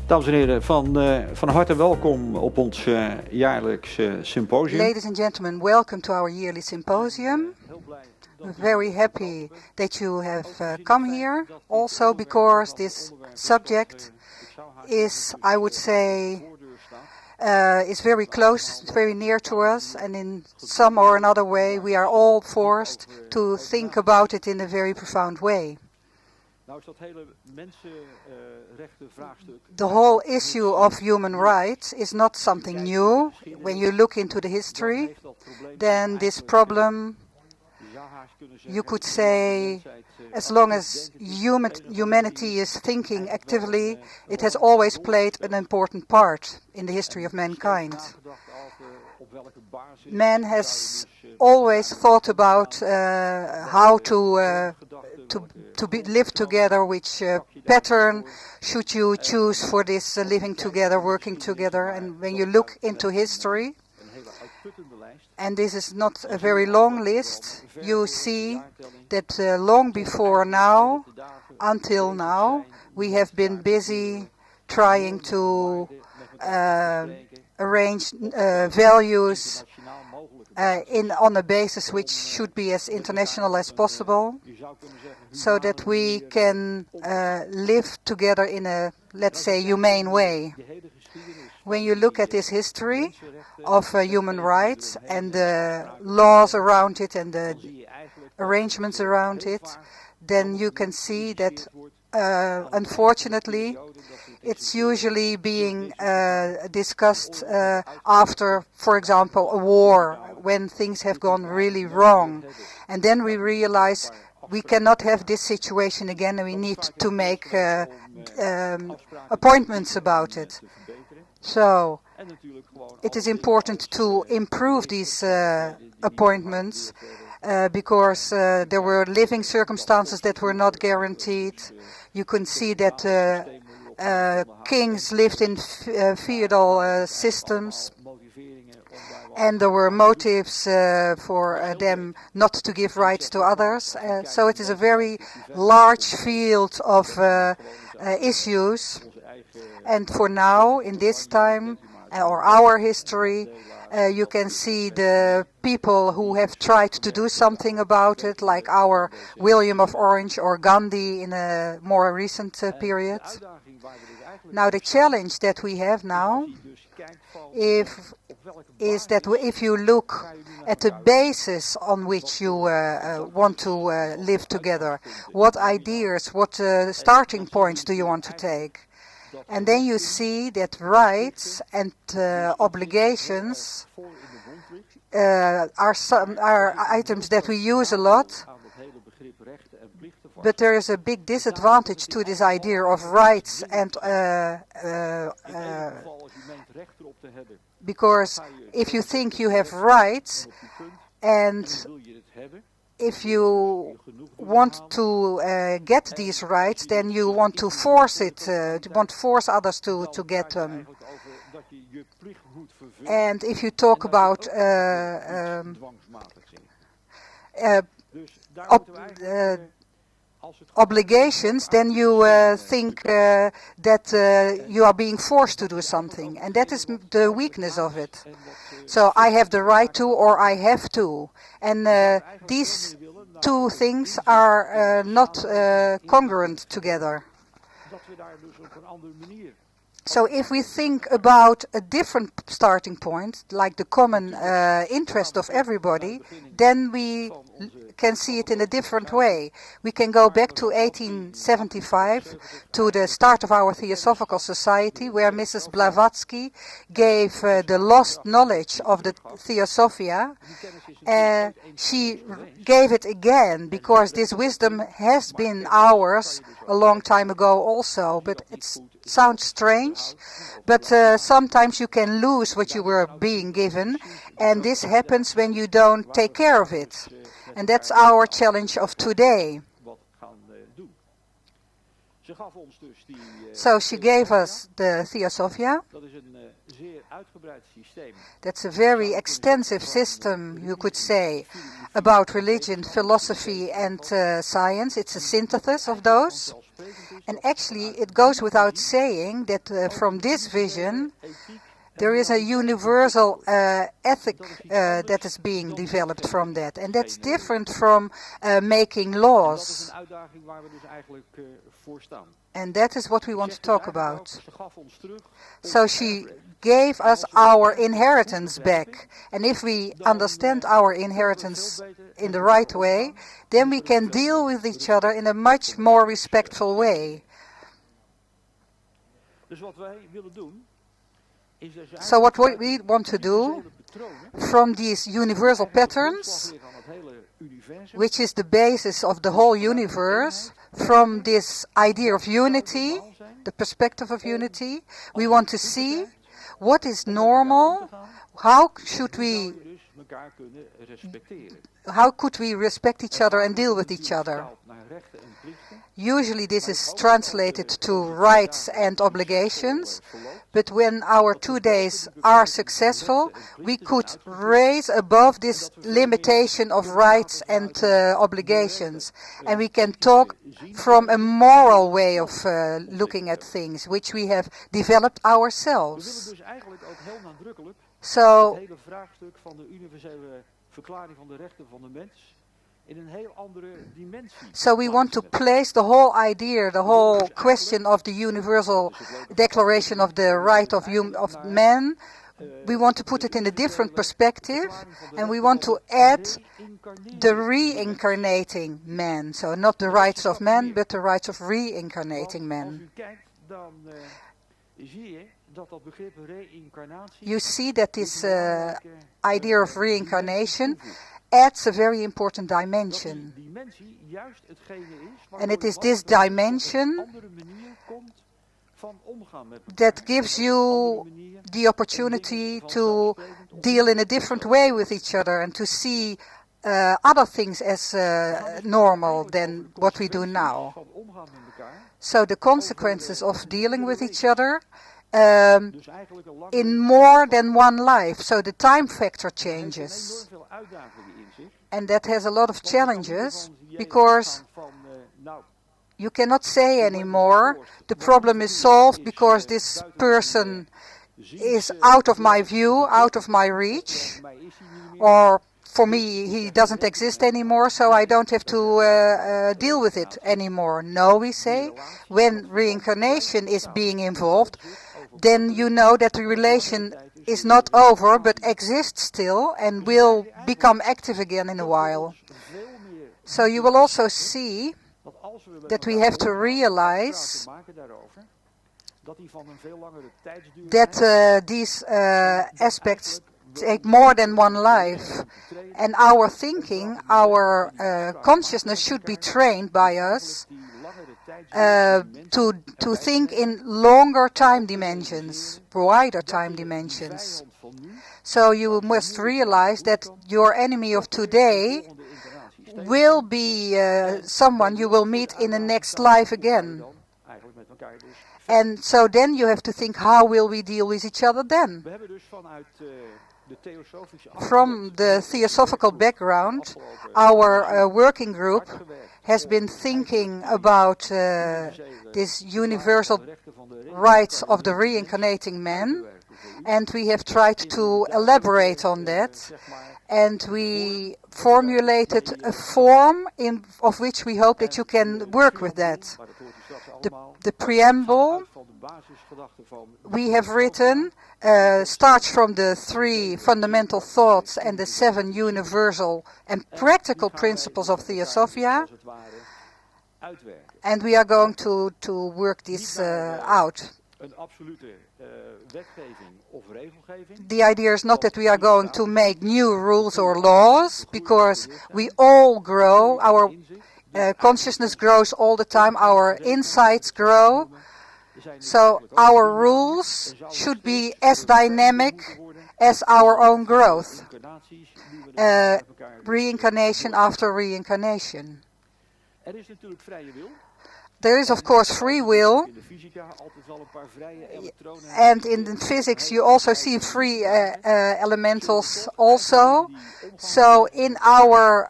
Dames en heren, van harte welkom op ons jaarlijkse symposium. Ladies and gentlemen, welcome to our yearly symposium. I'm very happy that you have come here, also because this subject is, I would say, is very close, very near to us, and in some or another way we are all forced to think about it in a very profound way. The whole issue of human rights is not something new. When you look into the history, then this problem, you could say, as long as humanity is thinking actively, it has always played an important part in the history of mankind. Man has always thought about how to live together, which pattern should you choose for this living together, working together. And when you look into history, and this is not a very long list, you see that long before now, until now, we have been busy trying to arrange values on a basis which should be as international as possible, so that we can live together in a, let's say, humane way. When you look at this history of human rights and the laws around it and the arrangements around it, then you can see that unfortunately it's usually being discussed after, for example, a war, when things have gone really wrong. And then we realize we cannot have this situation again, and we need to make appointments about it. So it is important to improve these appointments because there were living circumstances that were not guaranteed. You can see that kings lived in feudal systems, and there were motives for them not to give rights to others. So it is a very large field of issues. And for now, in this time, or our history, you can see the people who have tried to do something about it, like our William of Orange or Gandhi in a more recent period. Now the challenge that we have now is that if you look at the basis on which you want to live together, what ideas, what starting points do you want to take? And then you see that rights and obligations are items that we use a lot, but there is a big disadvantage to this idea of rights and because if you think you have rights and if you want to get these rights, then you want to force it, you want to force others to get them. And if you talk about obligations, then you think that you are being forced to do something, and that is the weakness of it. So I have the right to, or I have to, and these two things are not congruent together. So if we think about a different starting point, like the common interest of everybody, then we can see it in a different way. We can go back to 1875, to the start of our Theosophical Society, where Mrs. Blavatsky gave the lost knowledge of the Theosophia. She gave it again, because this wisdom has been ours a long time ago also, but it sounds strange. But sometimes you can lose what you were being given, and this happens when you don't take care of it. And that's our challenge of today. So she gave us the Theosophia. That's a very extensive system, you could say, about religion, philosophy and science. It's a synthesis of those. And actually it goes without saying that from this vision there is a universal ethic that is being developed from that. And that's different from making laws. And that is what we want to talk about. So she gave us our inheritance back. And if we understand our inheritance in the right way, then we can deal with each other in a much more respectful way. So what we want to do from these universal patterns, which is the basis of the whole universe, from this idea of unity, the perspective of unity, we want to see what is normal, how could we respect each other and deal with each other. Usually this is translated to rights and obligations, but when our 2 days are successful, we could raise above this limitation of rights and obligations. And we can talk from a moral way of looking at things, which we have developed ourselves. So, so we want to place the whole idea, the whole question of the Universal Declaration of the Right of Man, we want to put it in a different perspective, and we want to add the reincarnating man. So not the rights of man, but the rights of reincarnating man. You see that this idea of reincarnation adds a very important dimension. And it is this dimension that gives you the opportunity to deal in a different way with each other and to see other things as normal than what we do now. So the consequences of dealing with each other in more than one life. So the time factor changes. And that has a lot of challenges, because you cannot say anymore, the problem is solved because this person is out of my view, out of my reach, or for me he doesn't exist anymore, so I don't have to deal with it anymore. No, we say, when reincarnation is being involved, then you know that the relation is not over, but exists still and will become active again in a while. So you will also see that we have to realize that these aspects take more than one life, and our thinking, our consciousness should be trained by us to think in longer time dimensions, wider time dimensions. So you must realize that your enemy of today will be someone you will meet in the next life again. And so then you have to think, how will we deal with each other then? From the Theosophical background, our working group has been thinking about this universal rights of the reincarnating man, and we have tried to elaborate on that, and we formulated a form of which we hope that you can work with that. The preamble we have written starts from the 3 fundamental thoughts and the 7 universal and practical principles of Theosophia, and we are going to work this out. The idea is not that we are going to make new rules or laws, because we all grow, our consciousness grows all the time, our insights grow. So our rules should be as dynamic as our own growth. Reincarnation after reincarnation. There is, of course, free will. And in the physics, you also see free elementals also. So in our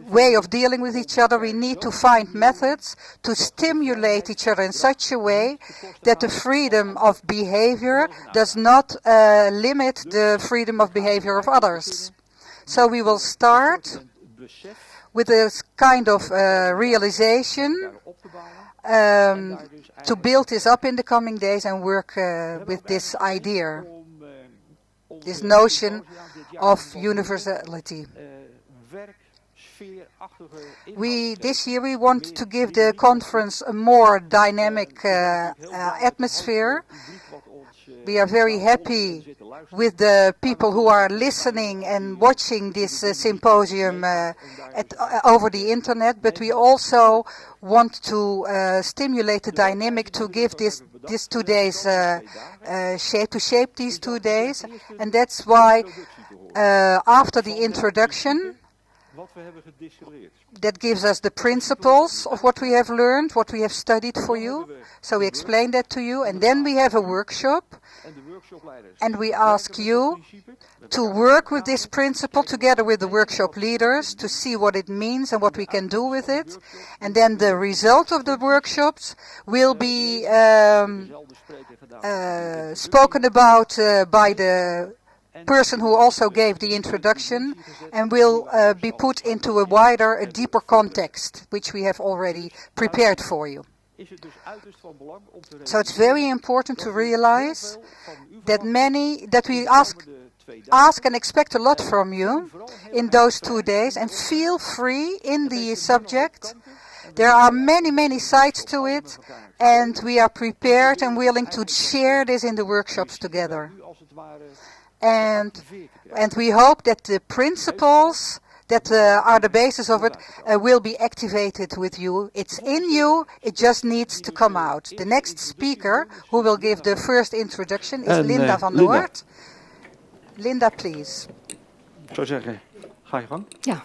way of dealing with each other, we need to find methods to stimulate each other in such a way that the freedom of behavior does not limit the freedom of behavior of others. So we will start with a kind of realization to build this up in the coming days and work with this idea, this notion of universality. This year we want to give the conference a more dynamic atmosphere. We are very happy with the people who are listening and watching this symposium over the internet, but we also want to stimulate the dynamic to give these 2 days shape these 2 days, and that's why after the introduction, that gives us the principles of what we have learned, what we have studied for you. So we explain that to you, and then we have a workshop, and we ask you to work with this principle together with the workshop leaders to see what it means and what we can do with it. And then the result of the workshops will be spoken about by the person who also gave the introduction, and will be put into a deeper context, which we have already prepared for you. So it's very important to realize that we ask and expect a lot from you in those 2 days, and feel free in the subject. There are many, many sides to it, and we are prepared and willing to share this in the workshops together. And we hope that the principles that are the basis of it will be activated with you. It's in you, it just needs to come out. The next speaker who will give the first introduction is Linda van Noort. Linda, please. Ik zou zeggen, ga je gang. Ja.